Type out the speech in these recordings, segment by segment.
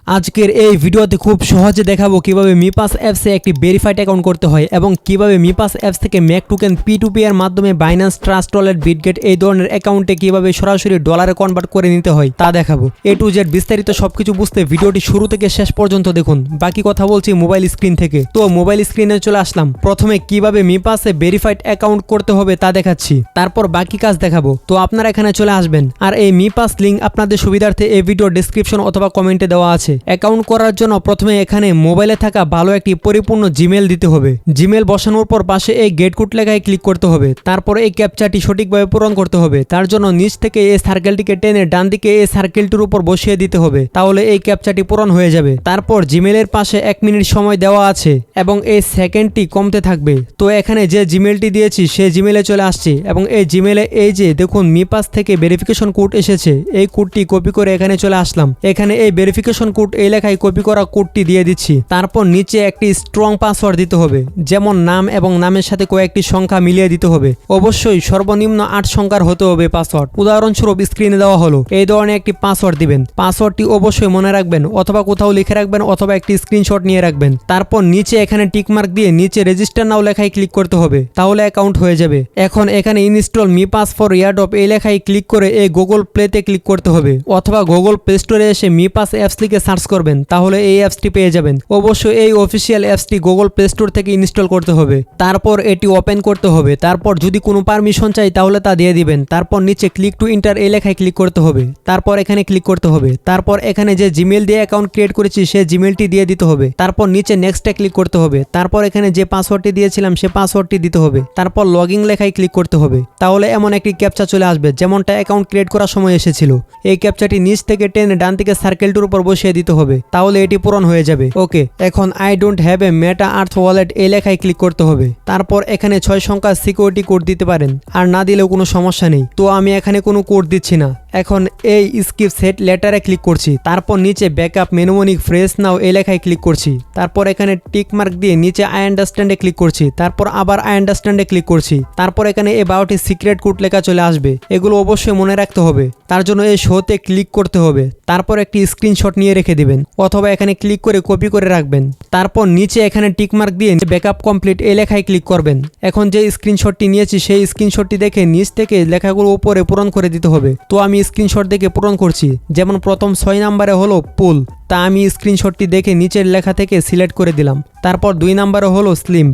আজকের এই ভিডিওতে খুব সহজে দেখাবো কিভাবে মিপাস অ্যাপসে একটি ভেরিফাইড অ্যাকাউন্ট করতে হয় এবং কিভাবে মিপাস অ্যাপস থেকে ম্যাক টোকেন P2P এর মাধ্যমে বাইন্যান্স ট্রাস্ট ওয়ালেট বিটগেট এই ধরনের অ্যাকাউন্টে কিভাবে সরাসরি ডলারে কনভার্ট করে নিতে হয় তা দেখাবো। A to Z বিস্তারিত সবকিছু বুঝতে ভিডিওটি শুরু থেকে শেষ পর্যন্ত দেখুন। বাকি কথা বলছি মোবাইল স্ক্রিন থেকে। তো মোবাইল স্ক্রিনে চলে আসলাম। প্রথমে কিভাবে মিপাসে ভেরিফাইড অ্যাকাউন্ট করতে হবে তা দেখাচ্ছি, তারপর বাকি কাজ দেখাবো। তো আপনারা এখানে চলে আসবেন আর এই মিপাস লিংক আপনাদের সুবিধার্থে এই ভিডিও ডেসক্রিপশন অথবা কমেন্টে দেওয়া আছে। অ্যাকাউন্ট করার জন্য প্রথমে এখানে মোবাইলে থাকা ভালো একটি পরিপূর্ণ জিমেল দিতে হবে। জিমেল বসানোর পর পাশে এই গেট কোড লেখায় ক্লিক করতে হবে। তারপর এই ক্যাপচাটি সঠিকভাবে পূরণ করতে হবে। তার জন্য নিচ থেকে এই সার্কেলটিকে টেনে ডান দিকে এই সার্কেলটির উপর বসিয়ে দিতে হবে, তাহলে এই ক্যাপচাটি পূরণ হয়ে যাবে। তারপর জিমেলের পাশে 1 মিনিট সময় দেওয়া আছে এবং এই সেকেন্ডটি কমতে থাকবে। তো এখানে যে জিমেলটি দিয়েছি সেই জিমেলে চলে আসছি এবং এই জিমেলে এই যে দেখুন মিপাস থেকে ভেরিফিকেশন কোড এসেছে, এই কোডটি কপি করে এখানে চলে আসলাম। এখানে এই ভেরিফিকেশন কোড এই লেখায় কপি করা কোডটি দিয়ে দিচ্ছি। তারপর নিচে একটি স্ট্রং পাসওয়ার্ড দিতে হবে, যেমন নাম এবং নামের সাথে কয়েকটি সংখ্যা মিলিয়ে দিতে হবে। অবশ্যই সর্বনিম্ন 8 সংখ্যার হতে হবে পাসওয়ার্ড। উদাহরণস্বরূপ স্ক্রিনে দেওয়া হলো এই ধরনের একটি পাসওয়ার্ড দিবেন। পাসওয়ার্ডটি অবশ্যই মনে রাখবেন অথবা কোথাও লিখে রাখবেন অথবা একটি স্ক্রিনশট নিয়ে রাখবেন। তারপর নিচে এখানে টিকমার্ক দিয়ে নিচে রেজিস্টার নাও লেখায় ক্লিক করতে হবে, তাহলে অ্যাকাউন্ট হয়ে যাবে। এখন এখানে ইনস্টল মিপাস ফর এয়ারড্রপ এই লেখায় ক্লিক করে এই গুগল প্লেতে ক্লিক করতে হবে অথবা গুগল প্লে স্টোরে এসে মিপাস অ্যাপস লিখে সার্চ করবেন, তাহলে এই অ্যাপসটি পেয়ে যাবেন। অবশ্যই এই অফিসিয়াল অ্যাপসটি গুগল প্লে স্টোর থেকে ইনস্টল করতে হবে। তারপর এটি ওপেন করতে হবে। তারপর যদি কোনো পারমিশন চাই তাহলে তা দিয়ে দিবেন। তারপর নিচে ক্লিক টু এন্টার এই লেখায় ক্লিক করতে হবে। তারপর এখানে ক্লিক করতে হবে। তারপর এখানে যে জিমেল দিয়ে অ্যাকাউন্ট ক্রিয়েট করেছি সেই জিমেলটি দিয়ে দিতে হবে। তারপর নিচে নেক্সটে ক্লিক করতে হবে। তারপর এখানে যে পাসওয়ার্ডটি দিয়েছিলাম সে পাসওয়ার্ডটি দিতে হবে। তারপর লগইন লেখায় ক্লিক করতে হবে, তাহলে এমন একটি ক্যাপচা চলে আসবে যেমনটা অ্যাকাউন্ট ক্রিয়েট করার সময় এসেছিল। এই ক্যাপচাটি নিচ থেকে টেনে ডান দিকে সার্কেলটির উপর বসিয়ে দিতে হবে, তাহলে এটি পূরণ হয়ে যাবে। ওকে, এখন I don't have a meta earth wallet এই লেখায় ক্লিক করতে হবে। তারপর এখানে 6 সংখ্যার সিকিউরিটি কোড দিতে পারেন, আর না দিলেও কোনো সমস্যা নেই। তো আমি এখানে কোনো কোড দিচ্ছি না। এখন এই স্কিপ সেট লেটারে ক্লিক করছি। তারপর নিচে ব্যাকআপ মেনুমনিক ফ্রেশ নাও এই লেখায় ক্লিক করছি। তারপর এখানে টিক মার্ক দিয়ে নিচে আই আন্ডারস্ট্যান্ডে ক্লিক করছি। তারপর আবার আই আন্ডারস্ট্যান্ডে ক্লিক করছি। তারপর এখানে এই 12টি সিক্রেট কোড লেখা চলে আসবে, এগুলো অবশ্যই মনে রাখতে হবে। তার জন্য এই শোতে ক্লিক করতে হবে। তারপর একটি স্ক্রিনশট নিয়ে রেখে দিবেন অথবা এখানে ক্লিক করে কপি করে রাখবেন। তারপর নিচে এখানে টিক মার্ক দিয়ে ব্যাকআপ কমপ্লিট এই লেখায় ক্লিক করবেন। এখন যে স্ক্রিনশটটি নিয়েছি সেই স্ক্রিনশটটি দেখে নিচ থেকে লেখাগুলো উপরে পূরণ করে দিতে হবে। তো আমি স্ক্রিনশট দেখে পূরণ করছি। যেমন প্রথম 6 নম্বরে হলো পুল, তা আমি স্ক্রিনশটটি দেখে নিচের লেখা থেকে সিলেক্ট করে দিলাম। তারপর 2 নম্বরে হলো স্লিম,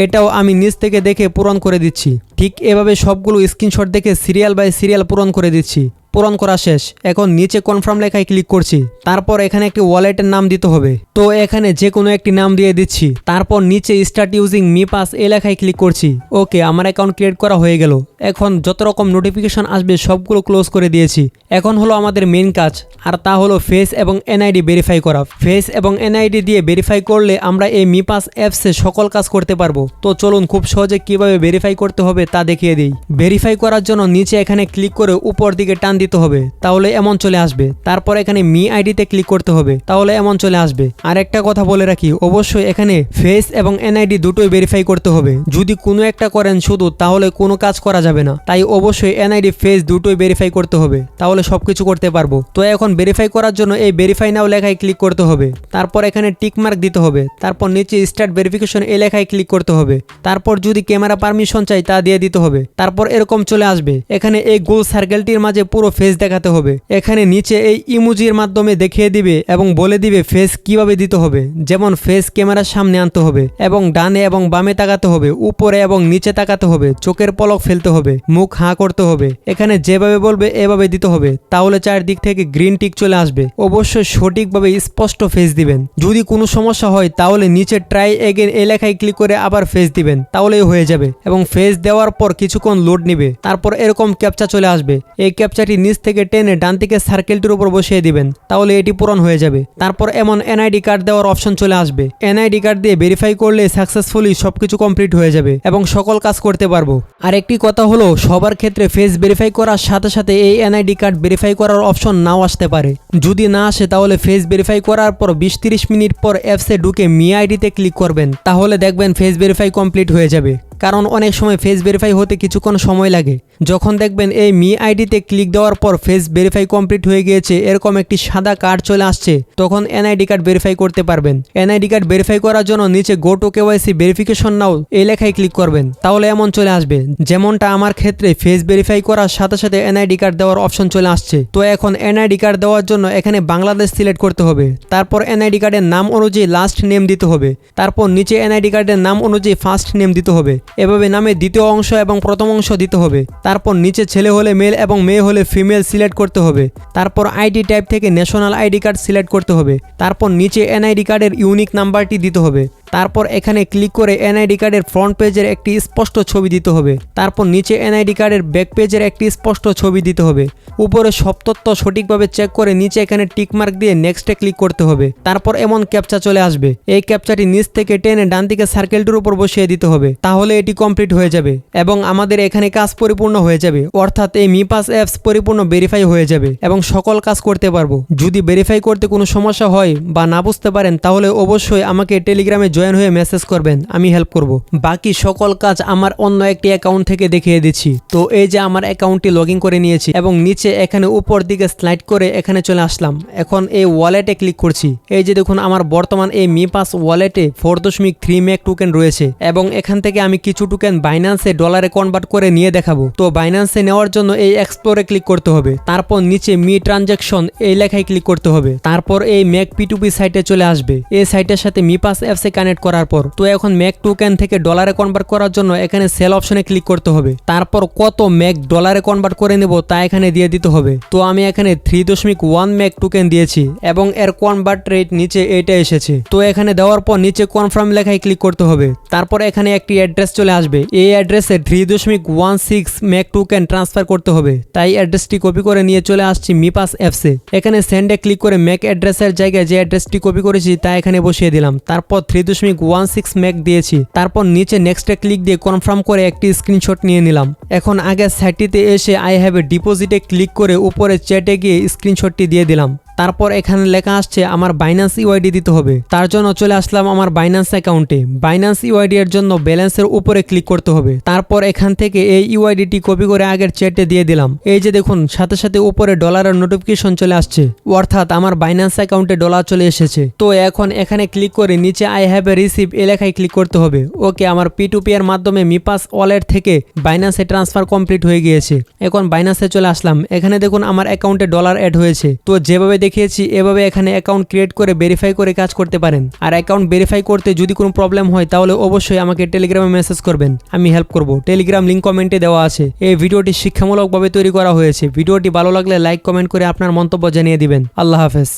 এটাও আমি নিচ থেকে দেখে পূরণ করে দিচ্ছি। ঠিক এভাবে সবগুলো স্ক্রিনশট দেখে সিরিয়াল বাই সিরিয়াল পূরণ করে দিচ্ছি। পূরণ করা শেষ। এখন নিচে কনফার্ম লেখায় ক্লিক করছি। তারপর এখানে একটি ওয়ালেটের নাম দিতে হবে, তো এখানে যে কোনো একটি নাম দিয়ে দিচ্ছি। তারপর নিচে স্টার্ট ইউজিং মিপাস এই লেখায় ক্লিক করছি। ওকে, আমার অ্যাকাউন্ট ক্রিয়েট করা হয়ে গেল। এখন যত রকম নোটিফিকেশন আসবে সবগুলো ক্লোজ করে দিয়েছি। এখন হলো আমাদের মেন কাজ, আর তা হলো ফেস এবং এনআইডি ভেরিফাই করা। ফেস এবং এনআইডি দিয়ে ভেরিফাই করলে আমরা এই মিপাস অ্যাপসে সকল কাজ করতে পারবো। তো চলুন খুব সহজে কিভাবে ভেরিফাই করতে হবে তা দেখিয়ে দিই। ভেরিফাই করার জন্য নিচে এখানে ক্লিক করে উপর দিকে টান দিতে হবে, তাহলে এমন চলে আসবে। তারপর এখানে মি আইডিতে ক্লিক করতে হবে, তাহলে এমন চলে আসবে। আর একটা কথা বলে রাখি, অবশ্যই এখানে ফেস এবং এনআইডি দুটোই ভেরিফাই করতে হবে। যদি কোনো একটা করেন শুধু, তাহলে কোনো কাজ করা যাবে না। তাই অবশ্যই এনআইডি ফেস দুটোই ভেরিফাই করতে হবে, তাহলে সবকিছু করতে পারবো। তো এখন ভেরিফাই করার জন্য এই ভেরিফাই নাও লেখায় ক্লিক করতে হবে। তারপর এখানে টিক মার্ক দিতে হবে। তারপর নিচে স্টার্ট ভেরিফিকেশন এই লেখায় ক্লিক করতে হবে। তারপর যদি ক্যামেরা পারমিশন চাই তা দিয়ে দিতে হবে। তারপর এরকম চলে আসবে। এখানে এই গোল সার্কেলটির মাঝে পুরো ফেস দেখাতে হবে। এখানে নিচে এই ইমোজির মাধ্যমে দেখিয়ে দিবে এবং বলে দিবে ফেস কিভাবে দিতে হবে। যেমন ফেস ক্যামেরার সামনে আনতে হবে এবং ডানে এবং বামে তাকাতে হবে, উপরে এবং নিচে তাকাতে হবে, চোখের পলক ফেলতে হবে, মুখ হাঁ করতে হবে। এখানে যেভাবে বলবে এভাবে দিতে হবে, তাহলে চারদিক থেকে গ্রিন টিক চলে আসবে। অবশ্যই সঠিকভাবে স্পষ্ট ফেস দিবেন। যদি কোনো সমস্যা হয় তাহলে নিচে ট্রাই এগেন এই লেখায় ক্লিক করে আবার ফেস দিবেন, তাহলেই হয়ে যাবে। এবং ফেস দেওয়ার পর কিছুক্ষণ লোড নেবে। তারপর এরকম ক্যাপচা চলে আসবে। এই ক্যাপচাটি নিচ থেকে টেনে ডান দিকে সার্কেলটির উপর বসিয়ে দিবেন, তাহলে এটি পূরণ হয়ে যাবে। তারপর এমন এনআইডি কার্ড দেওয়ার অপশন চলে আসবে। এনআইডি কার্ড দিয়ে ভেরিফাই করলে সাকসেসফুলি সবকিছু কমপ্লিট হয়ে যাবে এবং সকল কাজ করতে পারবো। আর একটি কথা হলো, সবার ক্ষেত্রে ফেস ভেরিফাই করার সাথে সাথে এই এনআইডি কার্ড ভেরিফাই করার অপশন নাও আসতে পারে। যদি না আসে তাহলে ফেস ভেরিফাই করার পর 20-30 মিনিট পর অ্যাপসে ঢুকে মি আইডিতে ক্লিক করবেন, তাহলে দেখবেন ফেস ভেরিফাই কমপ্লিট হয়ে যাবে। কারণ অনেক সময় ফেস ভেরিফাই হতে কিছুক্ষণ সময় লাগে। যখন দেখবেন এই মি আইডিতে ক্লিক দেওয়ার পর ফেস ভেরিফাই কমপ্লিট হয়ে গিয়েছে, এরকম একটি সাদা কার্ড চলে আসছে, তখন এনআইডি কার্ড ভেরিফাই করতে পারবেন। এনআইডি কার্ড ভেরিফাই করার জন্য নিচে গো টু কেওয়াইসি ভেরিফিকেশন নাও এই লেখায় ক্লিক করবেন, তাহলে এমন চলে আসবে। যেমনটা আমার ক্ষেত্রে ফেস ভেরিফাই করার সাথে সাথে এনআইডি কার্ড দেওয়ার অপশন চলে আসছে। তো এখন এনআইডি কার্ড দেওয়ার জন্য এখানে বাংলাদেশ সিলেক্ট করতে হবে, তারপর এনআইডি কার্ডের নাম অনুযায়ী লাস্ট নেম দিতে হবে, তারপর নিচে এনআইডি কার্ডের নাম অনুযায়ী ফার্স্ট নেম দিতে হবে। এভাবে নামের দ্বিতীয় অংশ এবং প্রথম অংশ দিতে হবে। তারপর নিচে ছেলে হলে মেল এবং মেয়ে হলে ফিমেল সিলেক্ট করতে হবে। তারপর আইডি টাইপ থেকে ন্যাশনাল আইডি কার্ড সিলেক্ট করতে হবে। তারপর নিচে এনআইডি কার্ডের ইউনিক নাম্বারটি দিতে হবে। তারপর এখানে ক্লিক করে এনআইডি কার্ডের ফ্রন্ট পেজের একটি স্পষ্ট ছবি দিতে হবে। তারপর নিচে এনআইডি কার্ডের ব্যাক পেজের একটি স্পষ্ট ছবি দিতে হবে। উপরে সব তথ্য সঠিকভাবে চেক করে নিচে এখানে টিকমার্ক দিয়ে নেক্সটে ক্লিক করতে হবে। তারপর এমন ক্যাপচা চলে আসবে, এই ক্যাপচাটি নিচ থেকে টেনে ডান দিকে সার্কেলটির উপর বসিয়ে দিতে হবে, তাহলে এটি কমপ্লিট হয়ে যাবে এবং আমাদের এখানে কাজ পরিপূর্ণ হয়ে যাবে। অর্থাৎ এই মি পাস অ্যাপস পরিপূর্ণ ভেরিফাই হয়ে যাবে এবং সকল কাজ করতে পারবো। যদি ভেরিফাই করতে কোনো সমস্যা হয় বা না বুঝতে পারেন তাহলে অবশ্যই আমাকে টেলিগ্রামে জয়েন হয়ে মেসেজ করবেন, আমি হেল্প করব। বাকি সকল কাজ আমার অন্য একটি অ্যাকাউন্ট থেকে দেখিয়ে দিচ্ছি। তো এই যে আমার অ্যাকাউন্টটি লগ ইন করে নিয়েছি এবং নিচে এখানে উপর দিকে স্লাইড করে এখানে চলে আসলাম। এখন এই ওয়ালেটে ক্লিক করছি। এই যে দেখুন আমার বর্তমান এই মি পাস ওয়ালেটে 4.3 ম্যাক টোকেন রয়েছে এবং এখান থেকে আমি কিছু টোকেন বাইন্যান্সে ডলারে কনভার্ট করে নিয়ে দেখাবো। তো বাইন্যান্সে নেওয়ার জন্য এই এক্সপ্লোরে ক্লিক করতে হবে, তারপর নিচে মি ট্রানজাকশন এই লেখায় ক্লিক করতে হবে। তারপর এই ম্যাক P2P সাইটে চলে আসবে। এই সাইটের সাথে মি পাস অ্যাপসে কানেক্ট করার পর তো এখন ম্যাক টোকেন থেকে ডলারে কনভার্ট করার জন্য এখানে সেল অপশনে ক্লিক করতে হবে। তারপর কত ম্যাক ডলারে কনভার্ট করে নেব তা এখানে দিয়ে দিতে হবে। তো আমি এখানে 3.1 ম্যাক টোকেন দিয়েছি এবং এর কনভার্ট রেট নিচে এটা এসেছে। তো এখানে দেওয়ার পর নিচে কনফার্ম লেখায় ক্লিক করতে হবে। তারপর এখানে একটি অ্যাড্রেস চলে আসবে, এই অ্যাড্রেসে 3.16 ম্যাক টোকেন ট্রান্সফার করতে হবে। তাই অ্যাড্রেসটি কপি করে নিয়ে চলে আসছি মি পাস অ্যাপসে। এখানে সেন্ডে ক্লিক করে ম্যাক অ্যাড্রেসের জায়গায় যে অ্যাড্রেসটি কপি করেছি তা এখানে বসিয়ে দিলাম। তারপর 3.16 ম্যাক দিয়েছি। তারপর নিচে নেক্সটে ক্লিক দিয়ে কনফার্ম করে একটি স্ক্রিনশট নিয়ে নিলাম। এখন আগের সাইটটিতে এসে আই হ্যাভ এ ডিপোজিটে ক্লিক করে উপরে চ্যাটে গিয়ে স্ক্রিনশটটি দিয়ে দিলাম। তারপর এখানে লেখা আসছে আমার বাইন্যান্স ইউআইডি দিতে হবে, তার জন্য চলে আসলাম আমার বাইন্যান্স অ্যাকাউন্টে। বাইন্যান্স ইউআইডি এর জন্য ব্যালেন্সের উপরে ক্লিক করতে হবে। তারপর এখান থেকে এই ইউআইডিটি কপি করে আগের চ্যাটে দিয়ে দিলাম। এই যে দেখুন সাথে সাথে উপরে ডলারের নোটিফিকেশন চলে আসছে, অর্থাৎ আমার বাইন্যান্স অ্যাকাউন্টে ডলার চলে এসেছে। তো এখন এখানে ক্লিক করে নিচে I have a receive a লেখায় ক্লিক করতে হবে। ওকে, আমার P2P এর মাধ্যমে মি পাস ওয়ালেট থেকে বাইন্যান্সে ট্রান্সফার কমপ্লিট হয়ে গিয়েছে। এখন বাইন্যান্সে চলে আসলাম। এখানে দেখুন আমার অ্যাকাউন্টে ডলার অ্যাড হয়েছে। তো যেভাবে দেখিয়েছি এভাবে এখানে অ্যাকাউন্ট ক্রিয়েট করে ভেরিফাই করে কাজ করতে পারেন। আর অ্যাকাউন্ট ভেরিফাই করতে যদি কোনো প্রবলেম হয় তাহলে অবশ্যই আমাকে টেলিগ্রামে মেসেজ করবেন, আমি হেল্প করব। টেলিগ্রাম লিঙ্ক কমেন্টে দেওয়া আছে। এই ভিডিওটি শিক্ষামূলকভাবে তৈরি করা হয়েছে। ভিডিওটি ভালো লাগলে লাইক কমেন্ট করে আপনার মন্তব্য জানিয়ে দিবেন। আল্লাহ হাফেজ।